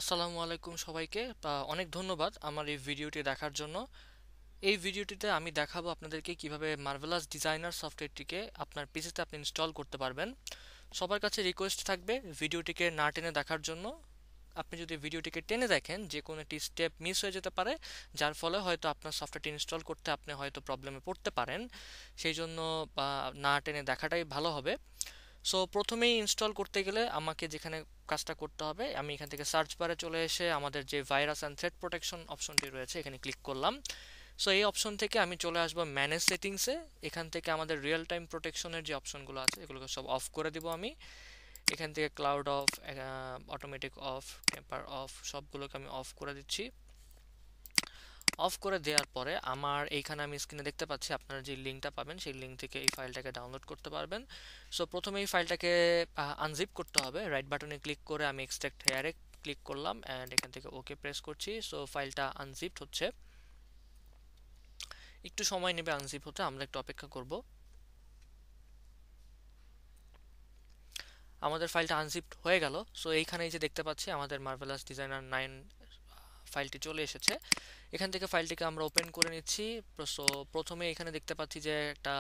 আসসালামু আলাইকুম সবাইকে। অনেক ধন্যবাদ আমার এই ভিডিওটি দেখার জন্য। এই ভিডিওটিতে আমি দেখাবো আপনাদেরকে কিভাবে মার্ভেলাস ডিজাইনার সফটওয়্যারটিকে আপনার পিসিতে আপনি ইনস্টল করতে পারবেন। সবার কাছে রিকোয়েস্ট থাকবে ভিডিওটিকে না টেনে দেখার জন্য। আপনি যদি ভিডিওটিকে টেনে দেখেন যে কোনো একটি স্টেপ মিস হয়ে যেতে পারে, যার ফলে হয়তো আপনার সফটওয়্যারটি ইনস্টল করতে আপনি হয়তো প্রবলেমে পড়তে পারেন। সেই জন্য না টেনে দেখাটাই ভালো হবে। সো প্রথমেই ইনস্টল করতে গেলে আমাকে যেখানে কাজটা করতে হবে, আমি এখান থেকে সার্চ বারে চলে এসে আমাদের যে ভাইরাস অ্যান্ড থ্রেট প্রোটেকশন অপশনটি রয়েছে এখানে ক্লিক করলাম। সো এই অপশন থেকে আমি চলে আসবো ম্যানেজ সেটিংসে। এখান থেকে আমাদের রিয়েল টাইম প্রোটেকশনের যে অপশনগুলো আছে এগুলোকে সব অফ করে দিব আমি। এখান থেকে cloud of, automatic off, temper of, সবগুলোকে আমি অফ করে দিচ্ছি। অফ করে দেওয়ার পরে আমার এইখানে আমি স্ক্রিনে দেখতে পাচ্ছি আপনারা যে লিঙ্কটা পাবেন সেই লিঙ্ক থেকে এই ফাইলটাকে ডাউনলোড করতে পারবেন। সো প্রথমে এই ফাইলটাকে আনজিপ করতে হবে। রাইট বাটনে ক্লিক করে আমি এক্সট্রাক্ট হেয়ারে ক্লিক করলাম অ্যান্ড এখান থেকে ওকে প্রেস করছি। সো ফাইলটা আনজিপড হচ্ছে, একটু সময় নেবে আনজিপ হতে, আমরা একটু অপেক্ষা করব। আমাদের ফাইলটা আনজিপড হয়ে গেল। সো এইখানে যে দেখতে পাচ্ছি আমাদের মার্ভেলাস ডিজাইনার 9 ফাইলটি চলে এসেছে। এখান থেকে ফাইলটিকে আমরা ওপেন করে নিচ্ছি। সো প্রথমে এখানে দেখতে পাচ্ছি যে একটা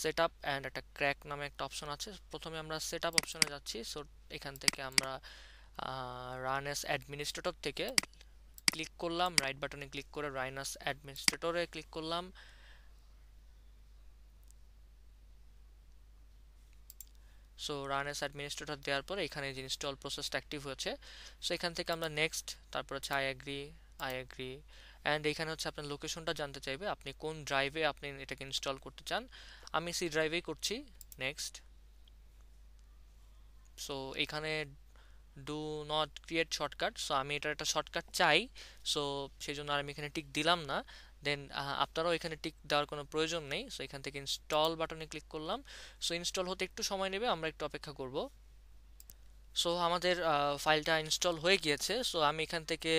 সেট আপ অ্যান্ড একটা ক্র্যাক নামে একটা অপশন আছে। প্রথমে আমরা সেট আপ অপশনে যাচ্ছি। সো এখান থেকে আমরা রান অ্যাজ অ্যাডমিনিস্ট্রেটর থেকে ক্লিক করলাম, রাইট বাটনে ক্লিক করে রান অ্যাজ অ্যাডমিনিস্ট্রেটরে ক্লিক করলাম। সো রান অ্যাজ অ্যাডমিনিস্ট্রেটর দেওয়ার পরে এখানে যে ইনস্টল প্রসেসটা অ্যাক্টিভ হয়েছে। সো এখান থেকে আমরা নেক্সট, তারপর হচ্ছে আই এগ্রি অ্যান্ড এখানে হচ্ছে আপনার লোকেশনটা জানতে চাইবে, আপনি কোন ড্রাইভে আপনি এটাকে ইনস্টল করতে চান। আমি সি ড্রাইভেই করছি, নেক্সট। সো এখানে do not create shortcut, so আমি এটার একটা শর্টকাট চাই। সো সেই জন্য আর আমি এখানে টিক দিলাম না। দেন আপনারাও এখানে টিক দেওয়ার কোনো প্রয়োজন নেই। সো এখান থেকে ইনস্টল বাটনে ক্লিক করলাম। সো ইনস্টল হতে একটু সময় নেবে, আমরা একটু অপেক্ষা করব। সো আমাদের ফাইলটা ইনস্টল হয়ে গিয়েছে। সো আমি এখান থেকে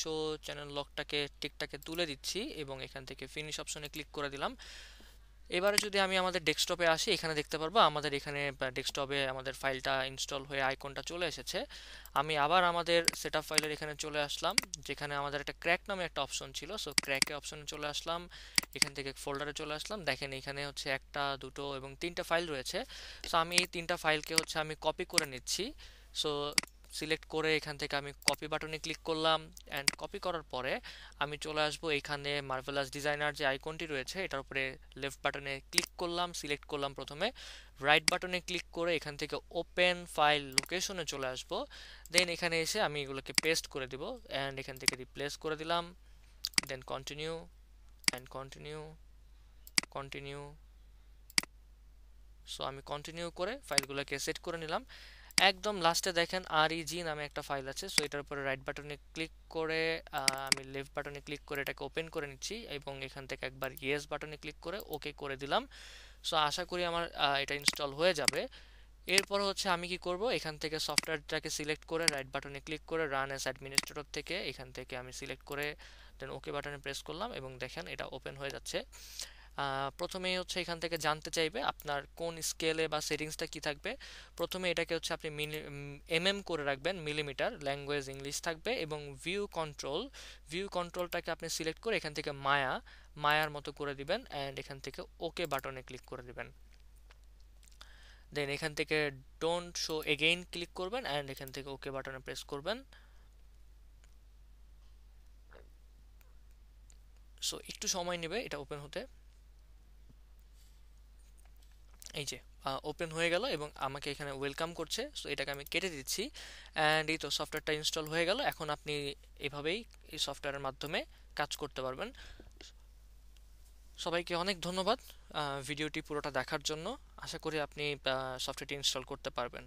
শো চ্যানেল লকটাকে টিকটাকে তুলে দিচ্ছি এবং এখান থেকে ফিনিশ অপশনে ক্লিক করে দিলাম। এবারে যদি আমি আমাদের ডেস্কটপে আসি, এখানে দেখতে পারবো আমাদের এখানে ডেস্কটপে আমাদের ফাইলটা ইনস্টল হয়ে আইকনটা চলে এসেছে। আমি আবার আমাদের সেটআপ ফাইলের এখানে চলে আসলাম, যেখানে আমাদের একটা ক্র্যাক নামে একটা অপশন ছিল। সো ক্র্যাকে অপশনে চলে আসলাম, এখান থেকে ফোল্ডারে চলে আসলাম। দেখেন এখানে হচ্ছে একটা, দুটো এবং তিনটা ফাইল রয়েছে। সো আমি এই তিনটা ফাইলকে হচ্ছে আমি কপি করে নিচ্ছি। সো সিলেক্ট করে এখান থেকে আমি কপি বাটনে ক্লিক করলাম অ্যান্ড কপি করার পরে আমি চলে আসবো এখানে মার্ভেলাস ডিজাইনার যে আইকনটি রয়েছে এটার উপরে লেফট বাটনে ক্লিক করলাম, সিলেক্ট করলাম প্রথমে, রাইট বাটনে ক্লিক করে এখান থেকে ওপেন ফাইল লোকেশনে চলে আসবো। দেন এখানে এসে আমি এগুলোকে পেস্ট করে দিব অ্যান্ড এখান থেকে রিপ্লেস করে দিলাম। Then continue and continue, continue. So আমি কন্টিনিউ করে ফাইলগুলোকে সেট করে নিলাম। একদম লাস্টে দেখেন REG নামে একটা ফাইল আছে। সো এটার উপরে রাইট বাটনে ক্লিক করে আমি লেফট বাটনে ক্লিক করে এটাকে ওপেন করে নিচ্ছি এবং এখান থেকে একবার ইয়েস বাটনে ক্লিক করে ওকে করে দিলাম। সো আশা করি আমার এটা ইনস্টল হয়ে যাবে। এরপর হচ্ছে আমি কি করব, এখান থেকে সফটওয়্যারটাকে সিলেক্ট করে রাইট বাটনে ক্লিক করে রান অ্যাজ অ্যাডমিনিস্ট্রেটর থেকে এখান থেকে আমি সিলেক্ট করে দেন ওকে বাটনে প্রেস করলাম এবং দেখেন এটা ওপেন হয়ে যাচ্ছে। প্রথমেই হচ্ছে এখান থেকে জানতে চাইবে আপনার কোন স্কেলে বা সেটিংসটা কি থাকবে। প্রথমে এটাকে হচ্ছে আপনি করে রাখবেন, মিলিমিটার, ল্যাঙ্গুয়েজ ইংলিশ থাকবে এবং ভিউ কন্ট্রোলটাকে আপনি সিলেক্ট করে এখান থেকে মায়ার মতো করে দিবেন অ্যান্ড এখান থেকে ওকে বাটনে ক্লিক করে দিবেন। দেন এখান থেকে ডোন্ট শো এগেইন ক্লিক করবেন অ্যান্ড এখান থেকে ওকে বাটনে প্রেস করবেন। সো একটু সময় নেবে এটা ওপেন হতে। এই যে ওপেন হয়ে গেল এবং আমাকে এখানে ওয়েলকাম করছে। সো এটাকে আমি কেটে দিচ্ছি অ্যান্ড এই তো সফটওয়্যারটা ইনস্টল হয়ে গেল। এখন আপনি এভাবেই এই সফটওয়্যারের মাধ্যমে কাজ করতে পারবেন। সবাইকে অনেক ধন্যবাদ ভিডিওটি পুরোটা দেখার জন্য। আশা করি আপনি সফটওয়্যারটি ইনস্টল করতে পারবেন।